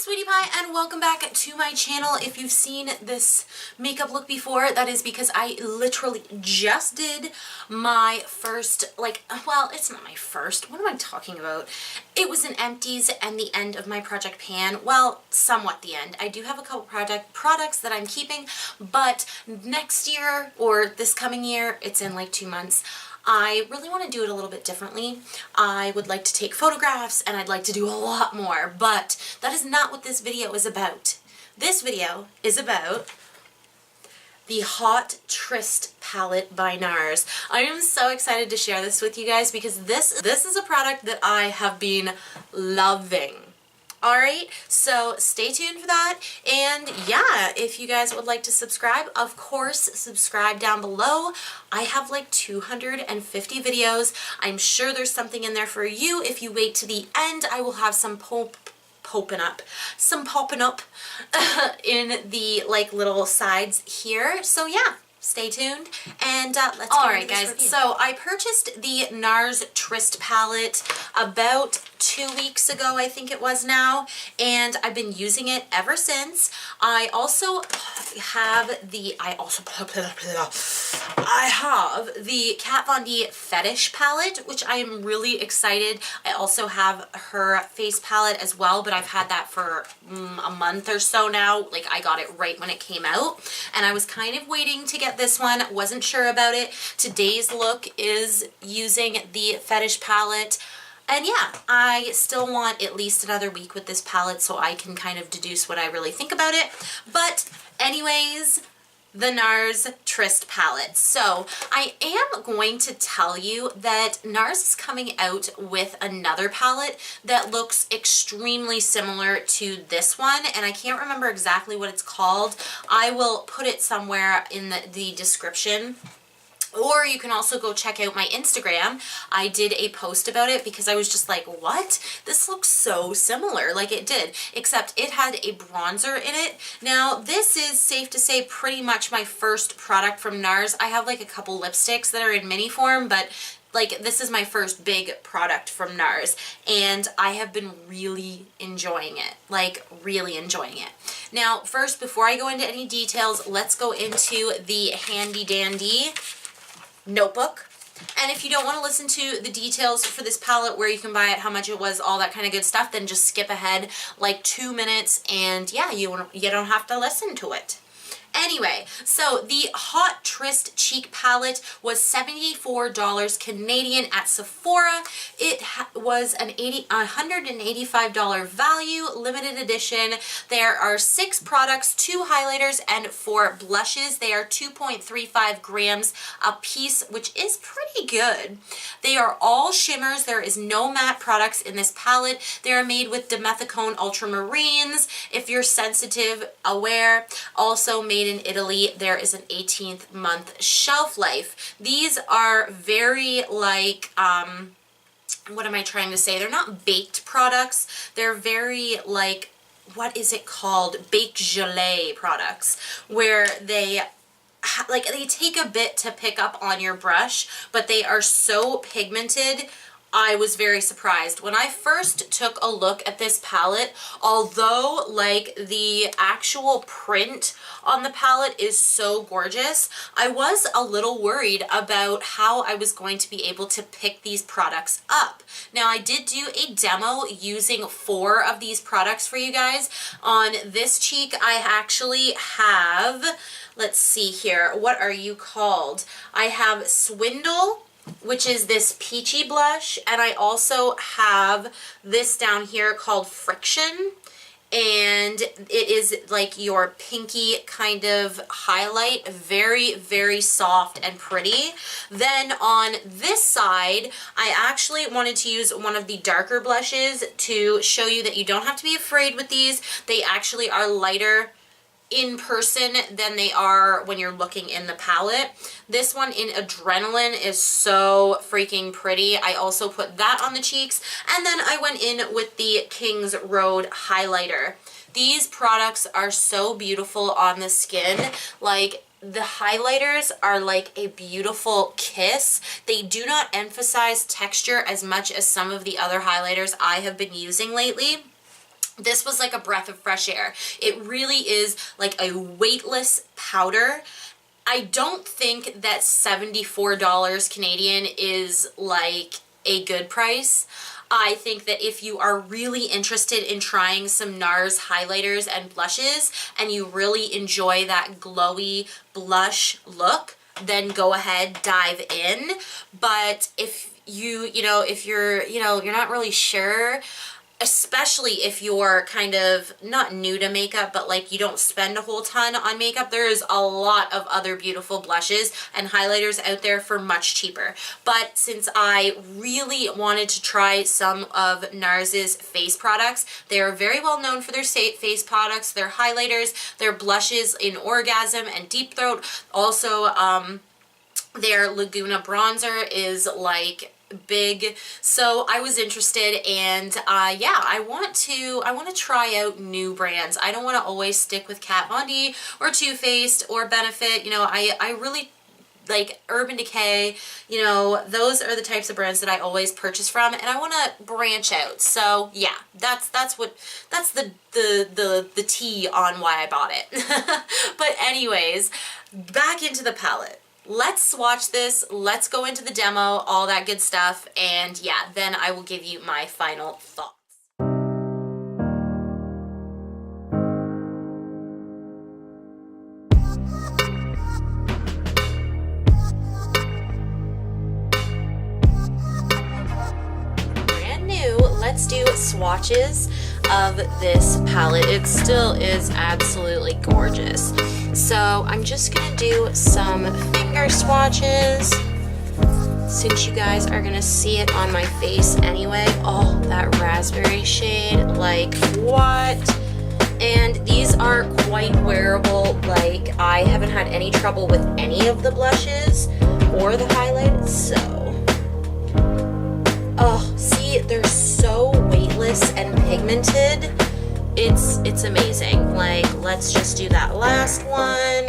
Sweetie Pie, and welcome back to my channel. If you've seen this makeup look before, that is because I literally just did my first, well, it's not my first. What am I talking about? It was an empties and the end of my Project Pan. Well, somewhat the end. I do have a couple products that I'm keeping, but next year or this coming year, it's in like 2 months, I really want to do it a little bit differently. I would like to take photographs and I'd like to do a lot more, but that is not what this video is about. This video is about the Hot Tryst palette by Nars. I am so excited to share this with you guys because this is a product that I have been loving. Alright, so stay tuned for that, and yeah, if you guys would like to subscribe, of course, subscribe down below. I have like 250 videos. I'm sure there's something in there for you. If you wait to the end, I will have some popping up in the like little sides here. So yeah, stay tuned and let's get Alright guys, review. So I purchased the Nars Tryst palette about 2 weeks ago, I think it was now, and I've been using it ever since. I also have the Kat Von D Fetish palette, which I am really excited. I also have her face palette as well, but I've had that for a month or so now. Like, I got it right when it came out, and I was kind of waiting to get this one. Wasn't sure about it. Today's look is using the Fetish palette. And yeah, I still want at least another week with this palette so I can kind of deduce what I really think about it. But anyways, the Nars Tryst palette. So I am going to tell you that Nars is coming out with another palette that looks extremely similar to this one, and I can't remember exactly what it's called. I will put it somewhere in the description. Or you can also go check out my Instagram. I did a post about it because I was just like, what? This looks so similar. Like it did, except it had a bronzer in it. Now, this is safe to say pretty much my first product from Nars. I have like a couple lipsticks that are in mini form, but like this is my first big product from Nars, and I have been really enjoying it, like really enjoying it. Now, first, before I go into any details, let's go into the handy dandy notebook. And if you don't want to listen to the details for this palette, where you can buy it, how much it was, all that kind of good stuff, then just skip ahead like 2 minutes and yeah, you don't have to listen to it. Anyway, so the Hot Tryst Cheek Palette was $74 Canadian at Sephora. It was an $185 value, limited edition. There are 6 products, 2 highlighters, and 4 blushes. They are 2.35 grams a piece, which is pretty good. They are all shimmers. There is no matte products in this palette. They are made with dimethicone ultramarines. If you're sensitive, aware. Also made in Italy. There is an 18th month shelf life. These are very like, what am I trying to say? They're not baked products. They're very like, what is it called? Baked gelée products, where they take a bit to pick up on your brush, but they are so pigmented. I was very surprised. When I first took a look at this palette, although like the actual print on the palette is so gorgeous, I was a little worried about how I was going to be able to pick these products up. Now, I did do a demo using 4 of these products for you guys. On this cheek, I actually have, let's see here, what are you called? I have Swindle, which is this peachy blush, and I also have this down here called Friction, and it is like your pinky kind of highlight, very, very soft and pretty. Then on this side, I actually wanted to use one of the darker blushes to show you that you don't have to be afraid with these. They actually are lighter in person than they are when you're looking in the palette. This one in Adrenaline is so freaking pretty. I also put that on the cheeks, and then I went in with the Kings Road highlighter. These products are so beautiful on the skin. Like, the highlighters are like a beautiful kiss. They do not emphasize texture as much as some of the other highlighters I have been using lately. This was like a breath of fresh air. It really is like a weightless powder. I don't think that $74 Canadian is like a good price. I think that if you are really interested in trying some NARS highlighters and blushes and you really enjoy that glowy blush look, then go ahead, dive in. But if if you're not really sure, especially if you're kind of not new to makeup, but like you don't spend a whole ton on makeup, there is a lot of other beautiful blushes and highlighters out there for much cheaper. But since I really wanted to try some of Nars's face products, they are very well known for their face products, their highlighters, their blushes in Orgasm and Deep Throat. Also, their Laguna bronzer is like big, so I was interested, and yeah, I want to try out new brands. I don't want to always stick with Kat Von D or Too Faced or Benefit. I really like Urban Decay. Those are the types of brands that I always purchase from, and I want to branch out. So yeah, that's the tea on why I bought it. But anyways, back into the palette. Let's swatch this, let's go into the demo, all that good stuff, and yeah, then I will give you my final thoughts. Brand new, let's do swatches of this palette. It still is absolutely gorgeous. So I'm just gonna do some finger swatches since you guys are gonna see it on my face anyway. Oh, that raspberry shade, like what? And these are quite wearable. Like, I haven't had any trouble with any of the blushes or the highlight, so. Oh, see, they're so weightless and pigmented. It's amazing. Like, let's just do that last one.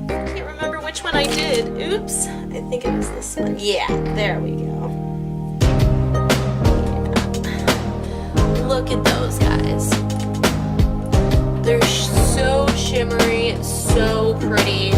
I can't remember which one I did. Oops. I think it was this one. Yeah, there we go. Yeah. Look at those guys. They're so shimmery, so pretty.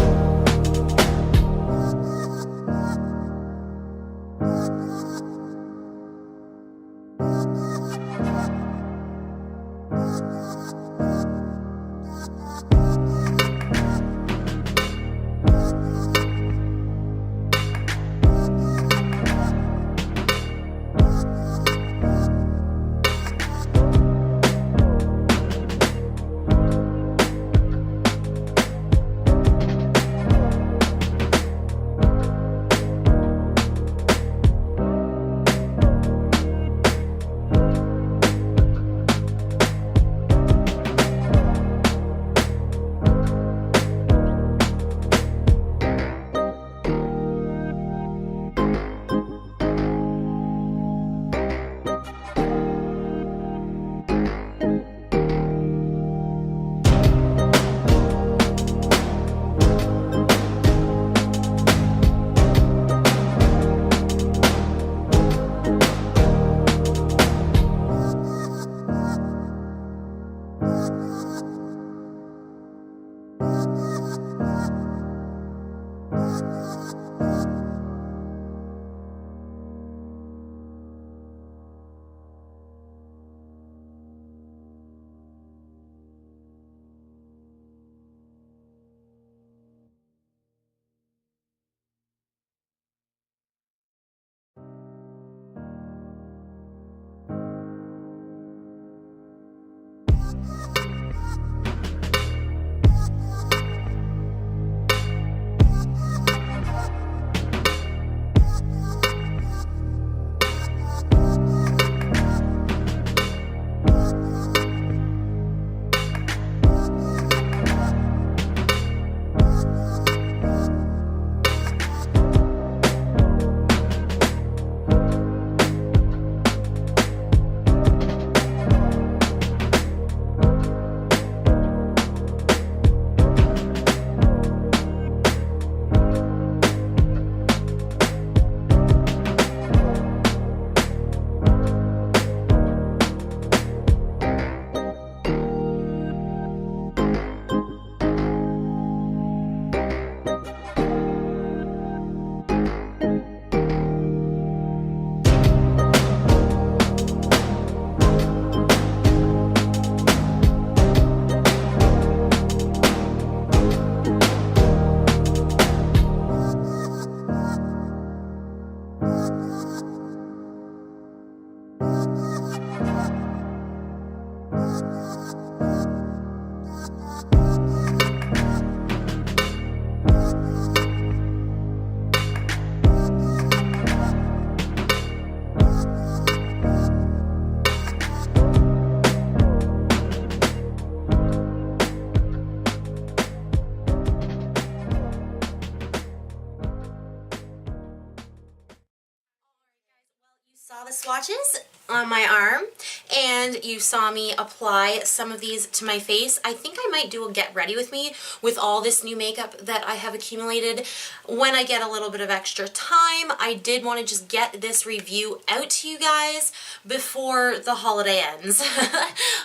swatches on my arm, and you saw me apply some of these to my face. I think I might do a get ready with me with all this new makeup that I have accumulated when I get a little bit of extra time. I did want to just get this review out to you guys before the holiday ends.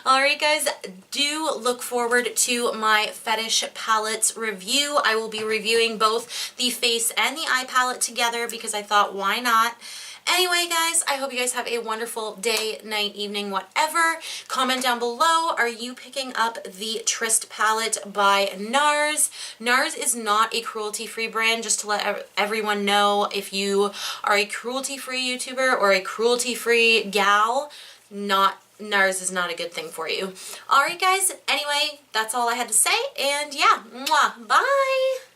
Alright guys, do look forward to my Fetish palettes review. I will be reviewing both the face and the eye palette together because I thought, why not? Anyway, guys, I hope you guys have a wonderful day, night, evening, whatever. Comment down below, are you picking up the Tryst palette by Nars? Nars is not a cruelty-free brand, just to let everyone know. If you are a cruelty-free YouTuber or a cruelty-free gal, Nars is not a good thing for you. Alright, guys, anyway, that's all I had to say, and yeah, mwah, bye!